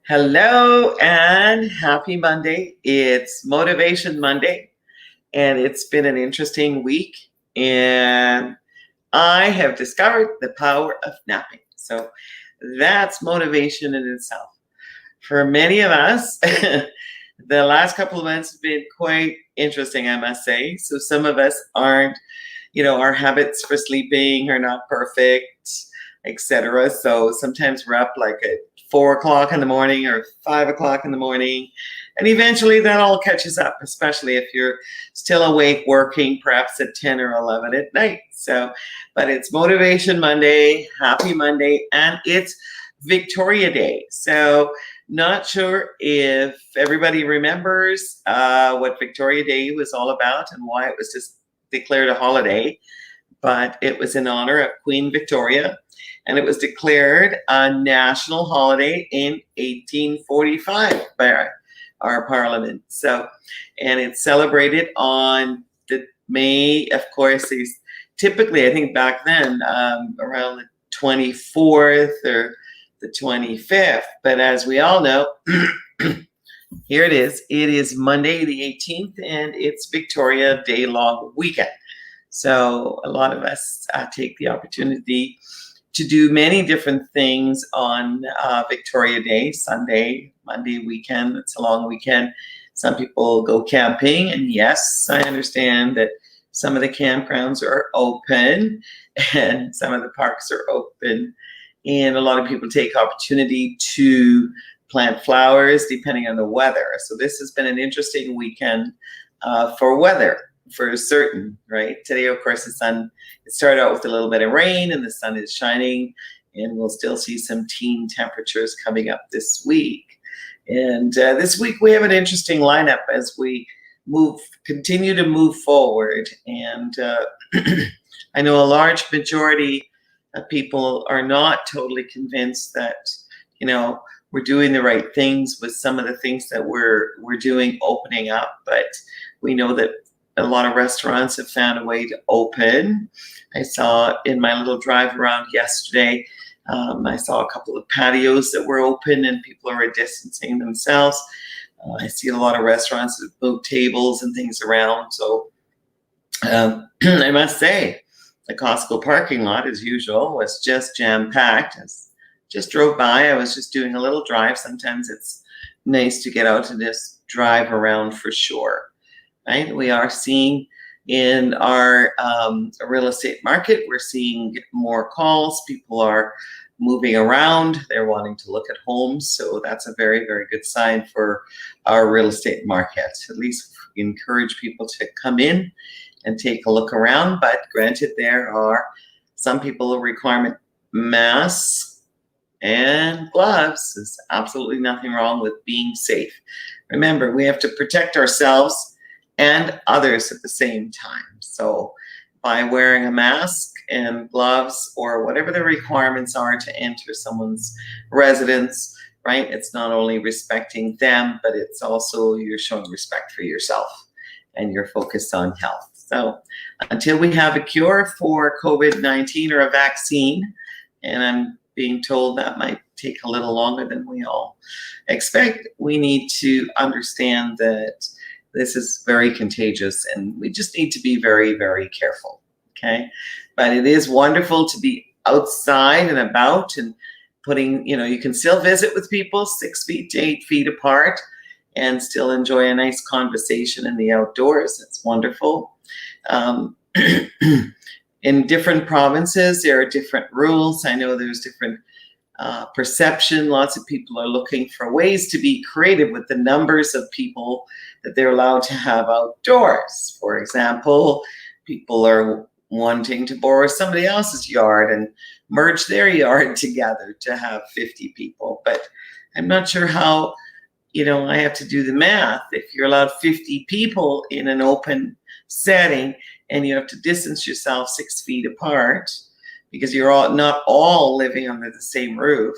Hello and happy Monday. It's Motivation Monday, and it's been an interesting week. And I have discovered the power of napping. So that's motivation in itself. For many of us, the last couple of months have been quite interesting, I must say. So some of us aren't, our habits for sleeping are not perfect, etc. So sometimes we're up like at 4 o'clock in the morning or 5 o'clock in the morning. And eventually that all catches up, especially if you're still awake working perhaps at 10 or 11 at night. So, but it's Motivation Monday, Happy Monday, and it's Victoria Day. So, not sure if everybody remembers what Victoria Day was all about and why it was just declared a holiday, but it was in honor of Queen Victoria, and it was declared a national holiday in 1845 by our parliament. So, and it's celebrated on the May, of course, these typically, I think back then, around the 24th or the 25th. But as we all know, here it is. It is Monday the 18th, and it's Victoria Day long weekend. So a lot of us take the opportunity to do many different things on Victoria Day, Sunday, Monday weekend. It's a long weekend. Some people go camping, and yes, I understand that some of the campgrounds are open and some of the parks are open. And a lot of people take opportunity to plant flowers depending on the weather. So this has been an interesting weekend for weather, for certain, right? Today, of course, the sun, it started out with a little bit of rain and the sun is shining, and we'll still see some teen temperatures coming up this week. And this week we have an interesting lineup as we continue to move forward. And I know a large majority of people are not totally convinced that, we're doing the right things with some of the things that we're doing opening up, but we know that a lot of restaurants have found a way to open. I saw in my little drive around yesterday, I saw a couple of patios that were open and people are distancing themselves. I see a lot of restaurants that move tables and things around. So I must say, the Costco parking lot, as usual, was just jam-packed. I just drove by. I was just doing a little drive. Sometimes it's nice to get out and just drive around for sure. Right? We are seeing in our real estate market, we're seeing more calls. People are moving around. They're wanting to look at homes. So that's a very, very good sign for our real estate market. At least we encourage people to come in and take a look around. But granted, there are some people requirement masks and gloves. There's absolutely nothing wrong with being safe. Remember, we have to protect ourselves and others at the same time. So by wearing a mask and gloves or whatever the requirements are to enter someone's residence, right? It's not only respecting them, but it's also you're showing respect for yourself and you're focused on health. So until we have a cure for COVID-19 or a vaccine, and I'm being told that might take a little longer than we all expect, we need to understand that this is very contagious and we just need to be very, very careful, okay? But it is wonderful to be outside and about and putting, you can still visit with people 6 feet to 8 feet apart and still enjoy a nice conversation in the outdoors. It's wonderful. In different provinces, there are different rules. I know there's different perception. Lots of people are looking for ways to be creative with the numbers of people that they're allowed to have outdoors. For example, people are wanting to borrow somebody else's yard and merge their yard together to have 50 people. But I'm not sure how, I have to do the math. If you're allowed 50 people in an open setting and you have to distance yourself 6 feet apart because you're not all living under the same roof,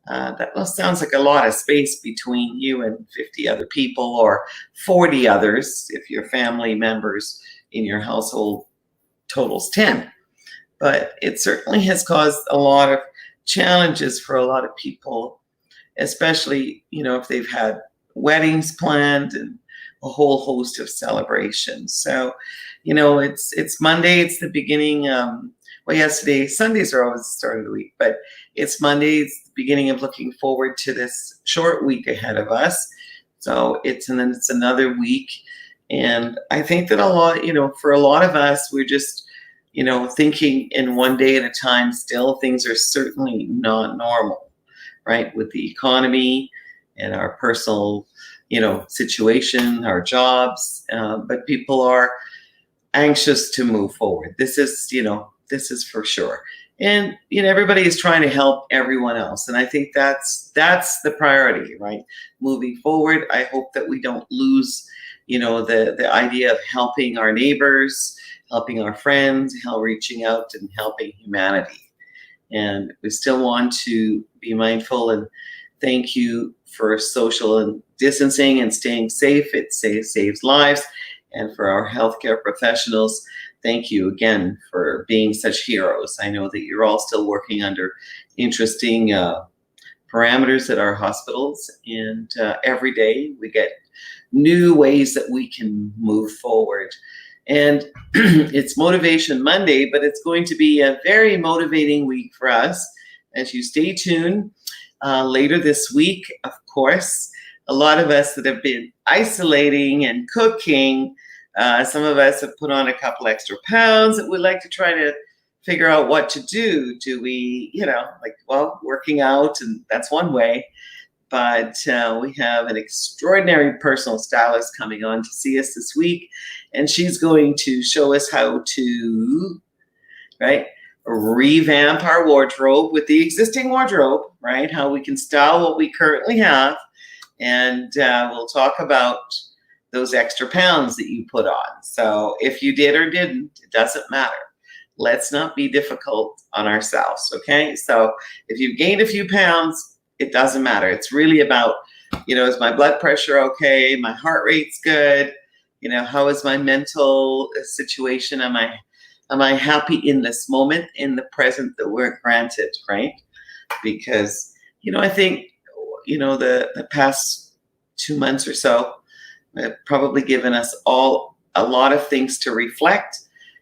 that sounds like a lot of space between you and 50 other people or 40 others if your family members in your household totals 10. But it certainly has caused a lot of challenges for a lot of people especially, if they've had weddings planned and a whole host of celebrations. So, it's Monday. It's the beginning. Yesterday, Sundays are always the start of the week, but it's Monday. It's the beginning of looking forward to this short week ahead of us. So it's another week. And I think that for a lot of us, we're just, thinking in one day at a time still. Things are certainly not normal, right? With the economy and our personal, situation, our jobs, but people are anxious to move forward. This is for sure. And, everybody is trying to help everyone else. And I think that's the priority, right? Moving forward, I hope that we don't lose, the idea of helping our neighbors, helping our friends, reaching out and helping humanity. And we still want to be mindful and thank you for social and distancing and staying safe. It saves lives. And for our healthcare professionals, thank you again for being such heroes. I know that you're all still working under interesting parameters at our hospitals, and every day we get new ways that we can move forward. And it's Motivation Monday, but it's going to be a very motivating week for us as you stay tuned. Later this week, of course, a lot of us that have been isolating and cooking, some of us have put on a couple extra pounds that we'd like to try to figure out what to do. Do we, working out, and that's one way. But we have an extraordinary personal stylist coming on to see us this week, and she's going to show us how to, revamp our wardrobe with the existing wardrobe, right? How we can style what we currently have. And we'll talk about those extra pounds that you put on. So if you did or didn't, it doesn't matter. Let's not be difficult on ourselves, okay? So if you've gained a few pounds, it doesn't matter. It's really about, is my blood pressure okay? My heart rate's good? How is my mental situation? Am I happy in this moment, in the present that we're granted, right? Because, I think, the past 2 months or so have probably given us all a lot of things to reflect,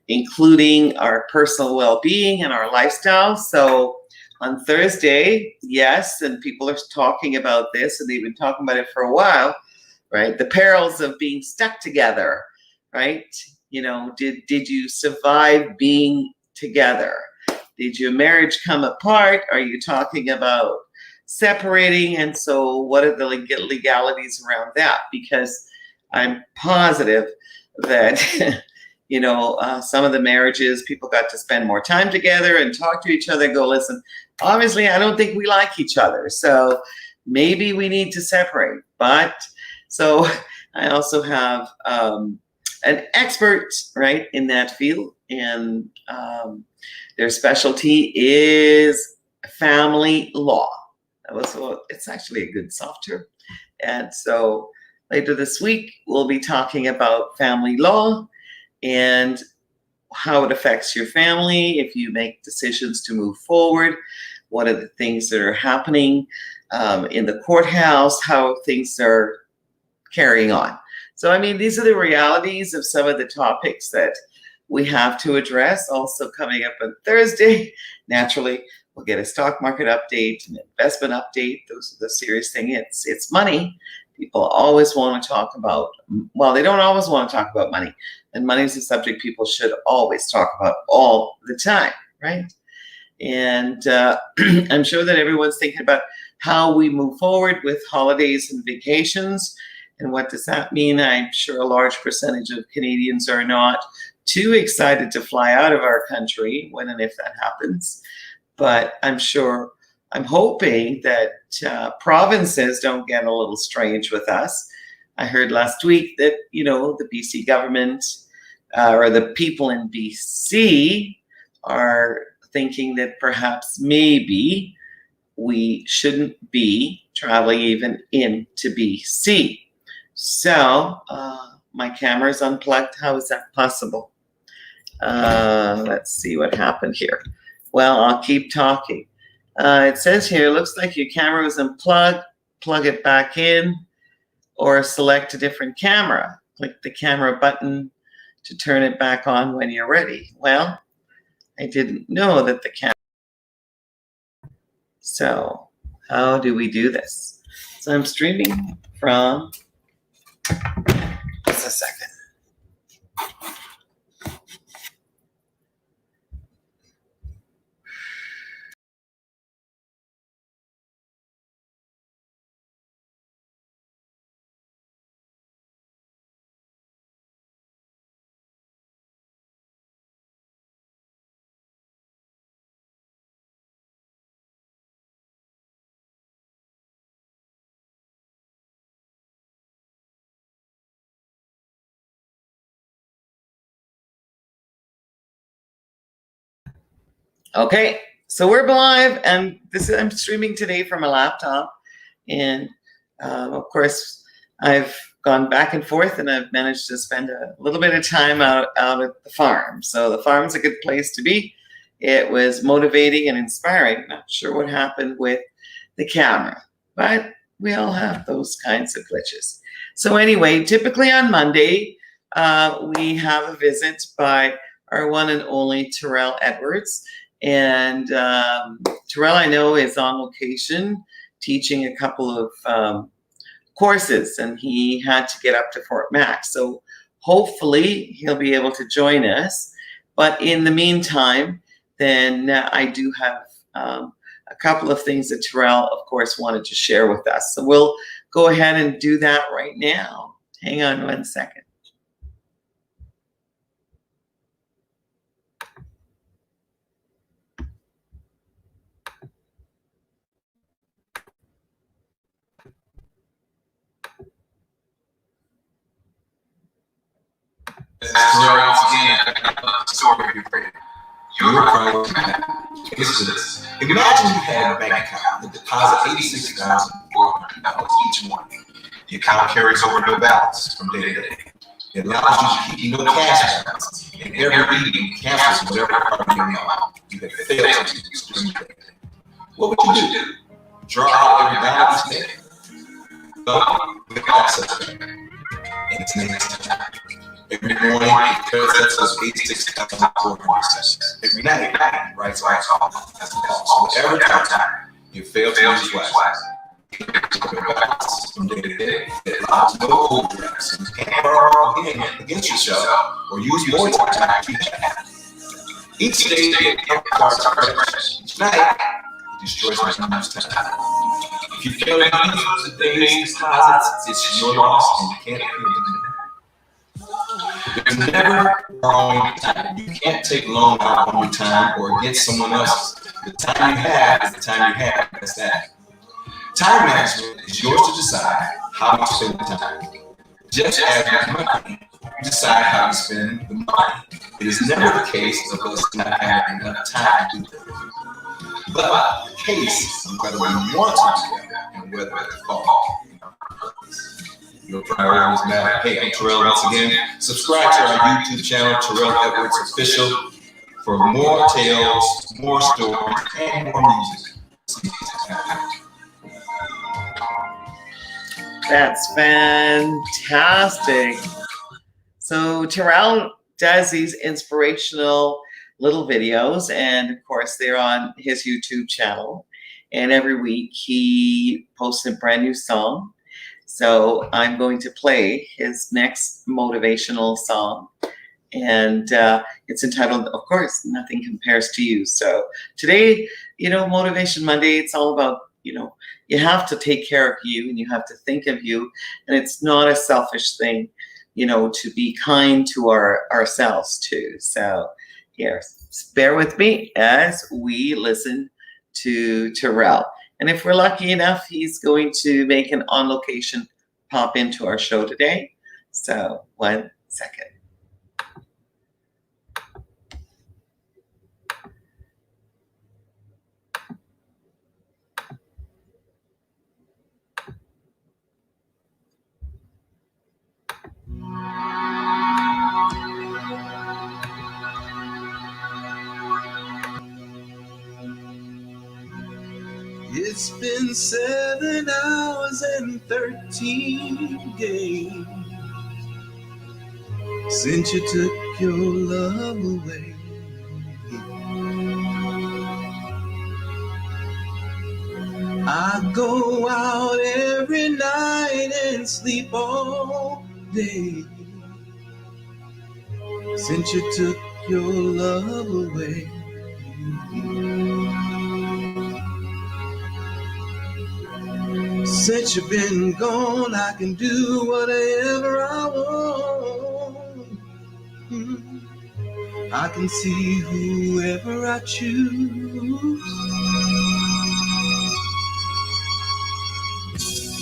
including our personal well-being and our lifestyle. So on Thursday, yes, and people are talking about this, and they've been talking about it for a while, right? The perils of being stuck together, right? Did you survive being together? Did your marriage come apart? Are you talking about separating? And so what are the legalities around that? Because I'm positive that, some of the marriages, people got to spend more time together and talk to each other and go, listen, obviously, I don't think we like each other. So maybe we need to separate. But so I also have an expert, right, in that field. And their specialty is family law. It's actually a good soft term. And so later this week, we'll be talking about family law and how it affects your family if you make decisions to move forward. What are the things that are happening in the courthouse, how things are carrying on. So, these are the realities of some of the topics that we have to address. Also coming up on Thursday, naturally, we'll get a stock market update, an investment update. Those are the serious thing. It's money. People always want to talk about, they don't always want to talk about money. And money is a subject people should always talk about all the time, right? And I'm sure that everyone's thinking about how we move forward with holidays and vacations. And what does that mean? I'm sure a large percentage of Canadians are not too excited to fly out of our country when and if that happens. But I'm hoping that provinces don't get a little strange with us. I heard last week that, the BC government or the people in BC are thinking that perhaps maybe we shouldn't be traveling even into BC. So my camera's unplugged. How is that possible? Let's see what happened here. Well, I'll keep talking. It says here, looks like your camera was unplugged. Plug it back in or select a different camera. Click the camera button to turn it back on when you're ready. Well, I didn't know that the camera. So how do we do this? So I'm streaming from, just a second. Okay, so we're live, and I'm streaming today from a laptop, and of course, I've gone back and forth, and I've managed to spend a little bit of time out at the farm. So the farm's a good place to be. It was motivating and inspiring. Not sure what happened with the camera, but we all have those kinds of glitches. So anyway, typically on Monday, we have a visit by our one and only Terrell Edwards. And Terrell, I know, is on location teaching a couple of courses, and he had to get up to Fort Mac. So hopefully he'll be able to join us. But in the meantime, then I do have a couple of things that Terrell, of course, wanted to share with us. So we'll go ahead and do that right now. Hang on one second. Once again, story for you. You're probably listen to this. Imagine you had a bank account that deposits $86,400 each morning. The account carries over no balance from day to day. It allows you to keep no cash balance, and every evening cancels whatever part of your account you have failed to use during the day. What would you do? Draw out every balance day? No, we have such a thing, and its name is time. Every morning, it credits us 86,400. Every night, it writes off. That's the cost. So whatever time you fail to use Wise, from day to day, it allows no overdrafts. So you can't borrow against yourself or use more time to have. Each day, it starts fresh. Each night, it destroys my unused time. If you fail to use the day's deposits, it's your loss, and you can't appeal to do that. There's never borrowing time. You can't take loan out on your time or against someone else's. The time you have is the time you have. That's that. Time management is yours to decide how you spend the time. Just as with money, you decide how you spend the money. It is never the case of us not having enough time to do things, but the case of whether we want to do that and whether it falls in our purpose. Your priorities matter. Hey, I'm Terrell once again. Subscribe to our YouTube channel, Terrell Edwards Official, for more tales, more stories, and more music. That's fantastic. So Terrell does these inspirational little videos, and of course they're on his YouTube channel. And every week he posts a brand new song. So I'm going to play his next motivational song, and it's entitled, of course, Nothing Compares to You. So today, Motivation Monday, it's all about, you have to take care of you, and you have to think of you, and it's not a selfish thing, to be kind to ourselves too. So here, bear with me as we listen to Terrell. And if we're lucky enough, he's going to make an on-location pop into our show today. So 1 second. It's been 7 hours and 13 days since you took your love away. I go out every night and sleep all day since you took your love away. Since you've been gone, I can do whatever I want. I can see whoever I choose.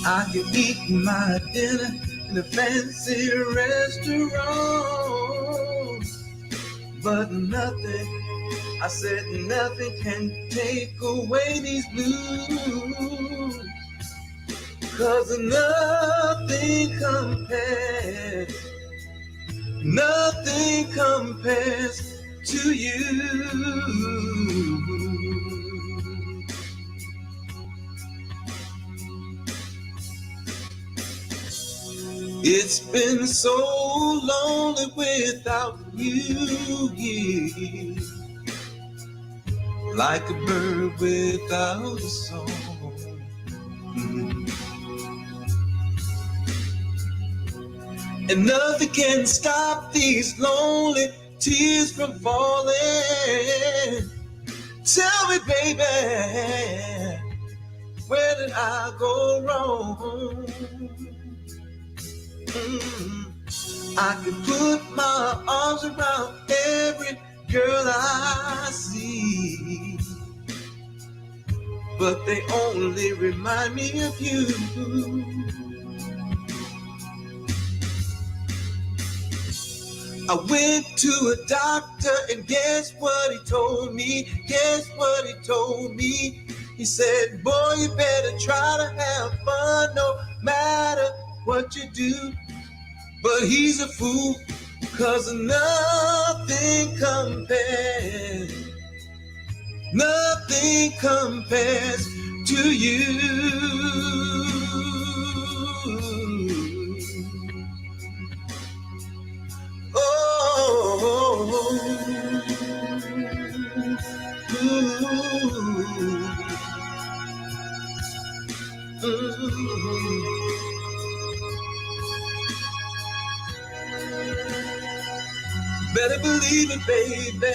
I can eat my dinner in a fancy restaurant, but nothing, I said nothing can take away these blues. 'Cause nothing compares to you. It's been so lonely without you, yeah. Like a bird without a song. And nothing can stop these lonely tears from falling. Tell me, baby, where did I go wrong? I can put my arms around every girl I see, but they only remind me of you. I went to a doctor and guess what he told me? Guess what he told me? He said, boy, you better try to have fun no matter what you do. But he's a fool, 'cause nothing compares to you. Better believe it, baby.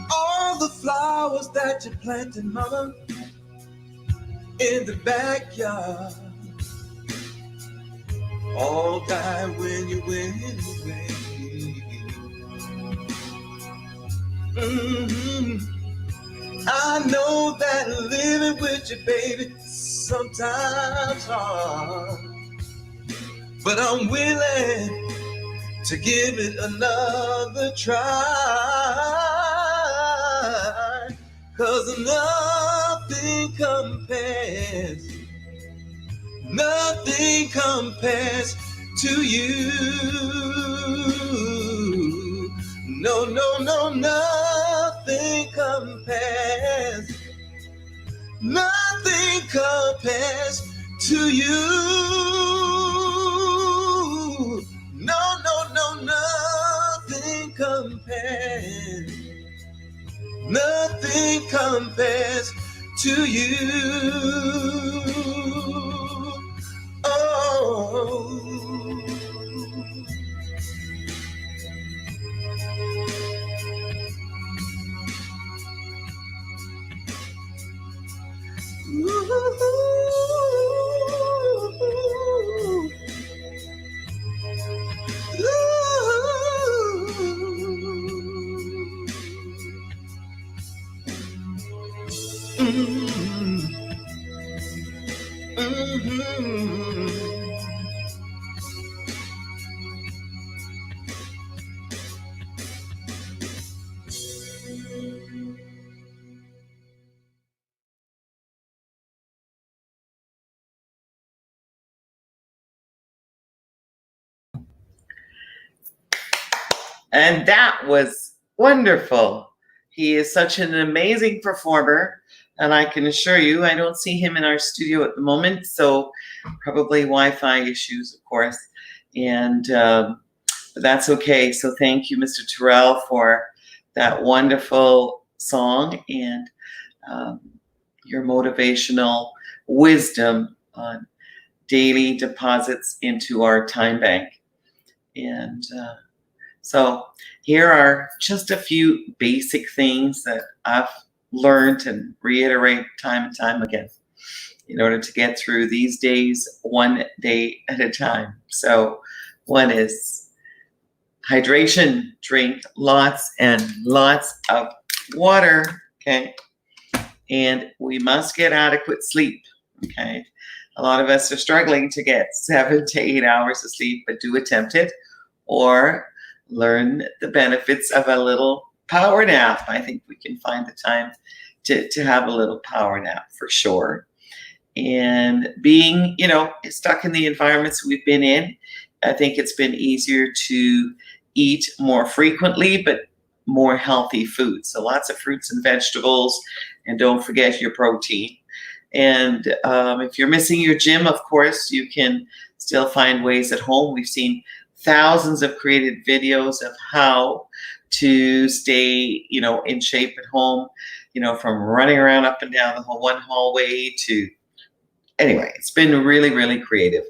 All the flowers that you planted, mama, in the backyard, all died when you went away. I know that living with you, baby, sometimes hard, but I'm willing to give it another try. 'Cause nothing compares to you. No, nothing compares to you. No, nothing compares to you. Oh. And that was wonderful. He is such an amazing performer. And I can assure you, I don't see him in our studio at the moment. So probably Wi-Fi issues, of course. And but that's okay. So thank you, Mr. Terrell, for that wonderful song and your motivational wisdom on daily deposits into our time bank. And so here are just a few basic things that I've learned and reiterate time and time again in order to get through these days one day at a time. So one is hydration, drink lots and lots of water, okay? And we must get adequate sleep, okay? A lot of us are struggling to get 7 to 8 hours of sleep, but do attempt it, or learn the benefits of a little power nap. I think we can find the time to have a little power nap for sure. And being, stuck in the environments we've been in, I think it's been easier to eat more frequently, but more healthy food. So lots of fruits and vegetables, and don't forget your protein. And if you're missing your gym, of course, you can still find ways at home. We've seen thousands of created videos of how to stay, in shape at home, from running around up and down the one hallway to, anyway, it's been really, really creative.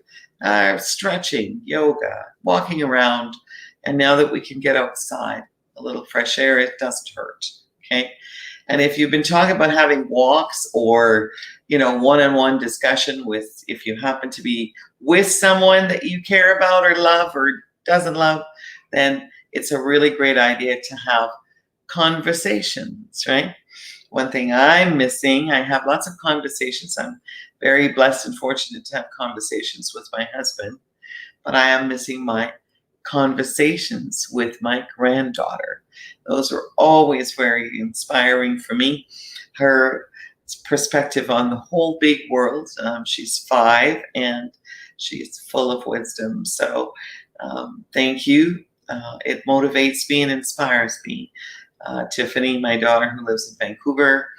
Stretching, yoga, walking around. And now that we can get outside, a little fresh air, it doesn't hurt, okay? And if you've been talking about having walks or, one-on-one discussion with, if you happen to be with someone that you care about or love or doesn't love, then it's a really great idea to have conversations, right? One thing I'm missing, I have lots of conversations. I'm very blessed and fortunate to have conversations with my husband, but I am missing my conversations with my granddaughter. Those are always very inspiring for me. Her perspective on the whole big world. She's 5 and she's full of wisdom. So thank you. It motivates me and inspires me. Tiffany, my daughter who lives in Vancouver,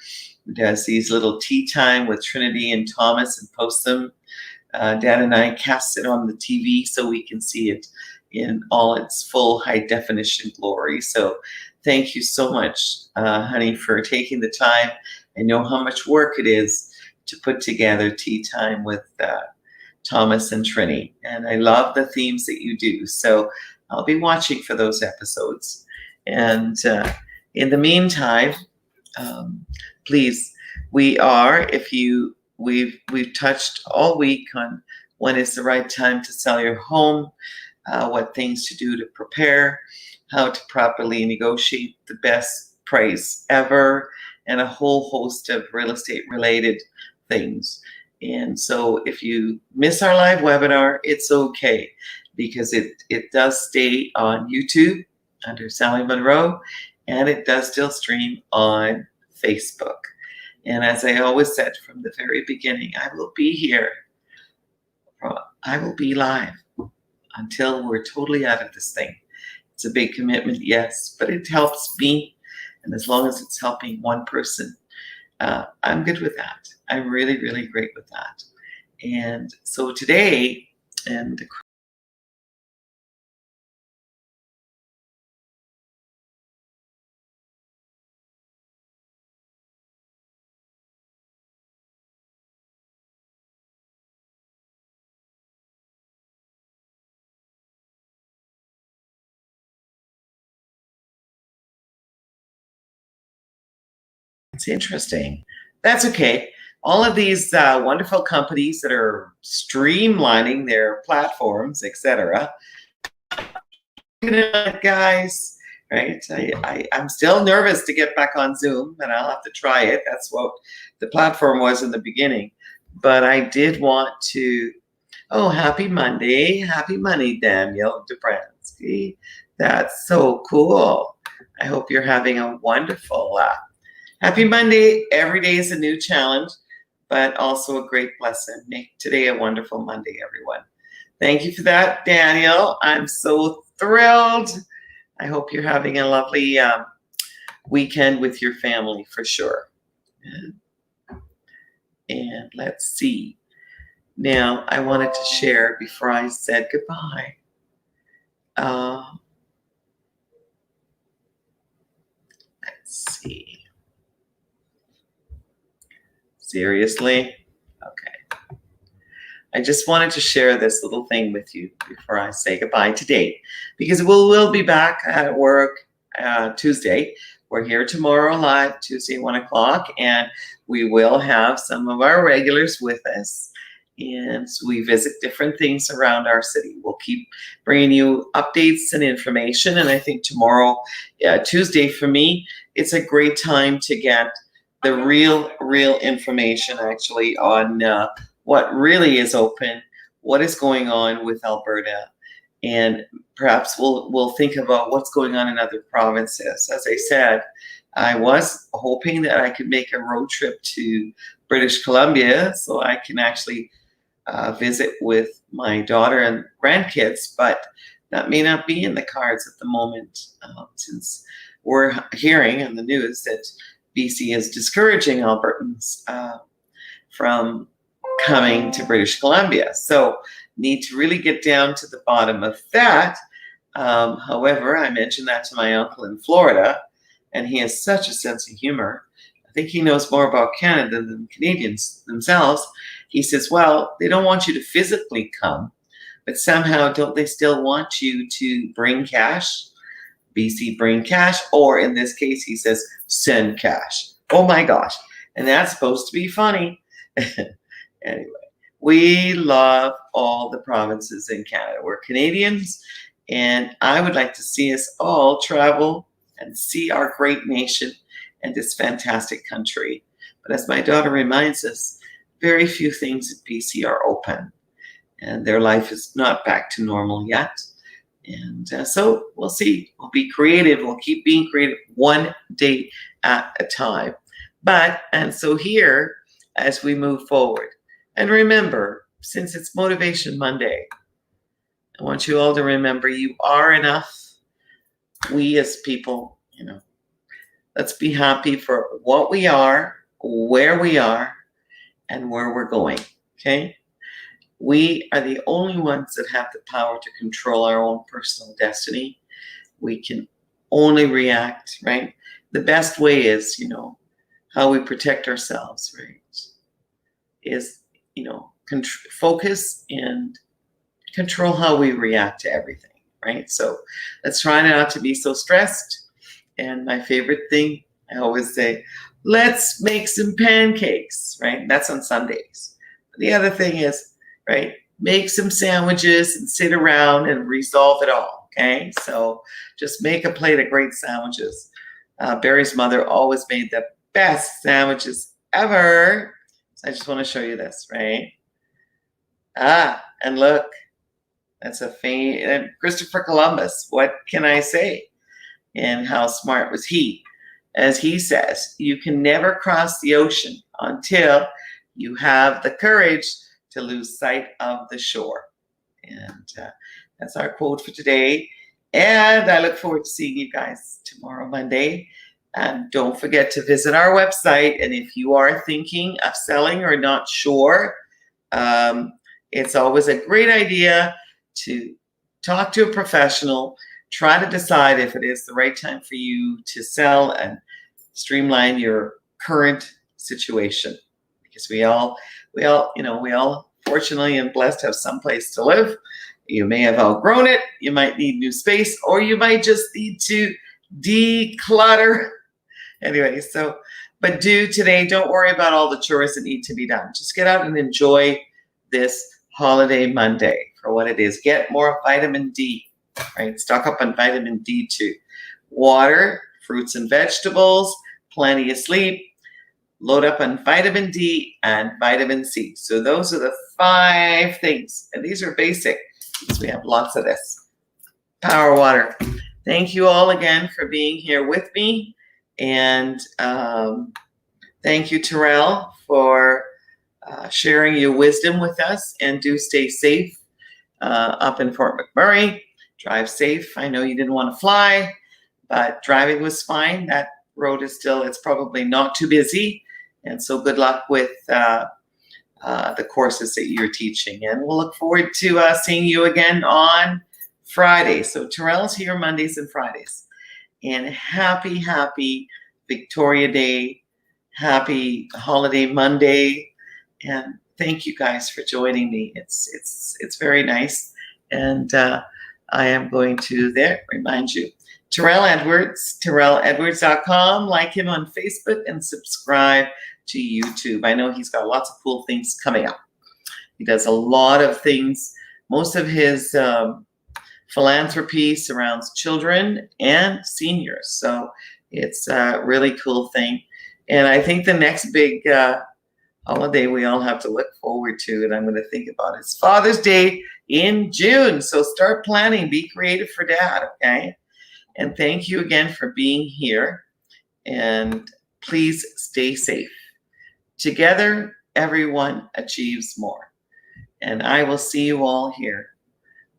who does these little tea time with Trinity and Thomas and posts them. Dad and I cast it on the TV so we can see it in all its full high definition glory. So thank you so much, honey, for taking the time. I know how much work it is to put together tea time with Thomas and Trini. And I love the themes that you do. So I'll be watching for those episodes. And in the meantime, please, we've touched all week on when is the right time to sell your home, what things to do to prepare, how to properly negotiate the best price ever, and a whole host of real estate related things. And so if you miss our live webinar, it's okay, because it does stay on YouTube under Sally Monroe, and it does still stream on Facebook. And as I always said from the very beginning, I will be here. I will be live until we're totally out of this thing. It's a big commitment, yes, but it helps me. And as long as it's helping one person, I'm good with that. I'm really, really great with that. And so today, and it's interesting. That's okay. All of these wonderful companies that are streamlining their platforms, etc. Guys, right? I'm still nervous to get back on Zoom, and I'll have to try it. That's what the platform was in the beginning. But I did want to, happy Monday. Happy Monday, Daniel Dobransky. That's so cool. I hope you're having a wonderful happy Monday. Every day is a new challenge, but also a great blessing. Make today a wonderful Monday, everyone. Thank you for that, Daniel. I'm so thrilled I hope you're having a lovely weekend with your family for sure. And let's see. Now, I wanted to share before I said goodbye. Let's see. Seriously? Okay. I just wanted to share this little thing with you before I say goodbye today, because we'll be back at work Tuesday. We're here tomorrow live, Tuesday, 1 o'clock, and we will have some of our regulars with us. And so we visit different things around our city. We'll keep bringing you updates and information. And I think tomorrow, Tuesday for me, it's a great time to get the real information actually on what really is open, what is going on with Alberta, and perhaps we'll think about what's going on in other provinces. As I said, I was hoping that I could make a road trip to British Columbia so I can actually visit with my daughter and grandkids, but that may not be in the cards at the moment, since we're hearing in the news that BC is discouraging Albertans from coming to British Columbia. So need to really get down to the bottom of that. However, I mentioned that to my uncle in Florida, and he has such a sense of humor. I think he knows more about Canada than Canadians themselves. He says, well, they don't want you to physically come, but somehow don't they still want you to bring cash? BC, bring cash, or in this case, he says, send cash. Oh my gosh. And that's supposed to be funny. Anyway, we love all the provinces in Canada. We're Canadians, and I would like to see us all travel and see our great nation and this fantastic country. But as my daughter reminds us, very few things in BC are open, and their life is not back to normal yet. And so we'll see. We'll be creative. We'll keep being creative one day at a time. And so here, as we move forward, and remember, since it's Motivation Monday, I want you all to remember you are enough. We as people, let's be happy for what we are, where we are, and where we're going, okay? We are the only ones that have the power to control our own personal destiny. We can only react, right? The best way is, how we protect ourselves, right? Is, focus and control how we react to everything, right? So let's try not to be so stressed. And my favorite thing, I always say, let's make some pancakes, right? That's on Sundays. The other thing is, right, make some sandwiches and sit around and resolve it all, okay? So just make a plate of great sandwiches. Barry's mother always made the best sandwiches ever. So I just want to show you this, right? And look, that's a Christopher Columbus. What can I say? And how smart was he? As he says, you can never cross the ocean until you have the courage to lose sight of the shore. And that's our quote for today. And I look forward to seeing you guys tomorrow, Monday. And don't forget to visit our website. And if you are thinking of selling or not sure, it's always a great idea to talk to a professional, try to decide if it is the right time for you to sell and streamline your current situation. Because we all fortunately and blessed have some place to live. You may have outgrown it. You might need new space, or you might just need to declutter. Anyway, but don't worry about all the chores that need to be done. Just get out and enjoy this holiday Monday for what it is. Get more vitamin D, right? Stock up on vitamin D2. Water, fruits and vegetables, plenty of sleep. Load up on vitamin D and vitamin C. So those are the 5 things. And these are basic because we have lots of this. Power water. Thank you all again for being here with me. And thank you, Terrell, for sharing your wisdom with us. And do stay safe up in Fort McMurray. Drive safe. I know you didn't want to fly, but driving was fine. That road is still, it's probably not too busy. And so good luck with the courses that you're teaching. And we'll look forward to seeing you again on Friday. So Terrell's here Mondays and Fridays. And happy Victoria Day. Happy holiday Monday. And thank you guys for joining me. It's very nice. And I am going to remind you. Terrell Edwards, TerrellEdwards.com. Like him on Facebook and subscribe to YouTube. I know he's got lots of cool things coming up. He does a lot of things. Most of his philanthropy surrounds children and seniors. So it's a really cool thing. And I think the next big holiday we all have to look forward to, and I'm going to think about, is Father's Day in June. So start planning. Be creative for Dad, okay? And thank you again for being here. And please stay safe. Together, everyone achieves more. And I will see you all here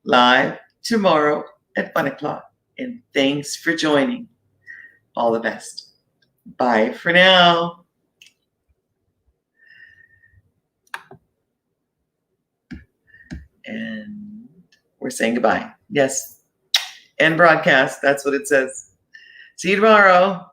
live tomorrow at 1 o'clock. And thanks for joining. All the best. Bye for now. And we're saying goodbye. Yes. End broadcast. That's what it says. See you tomorrow.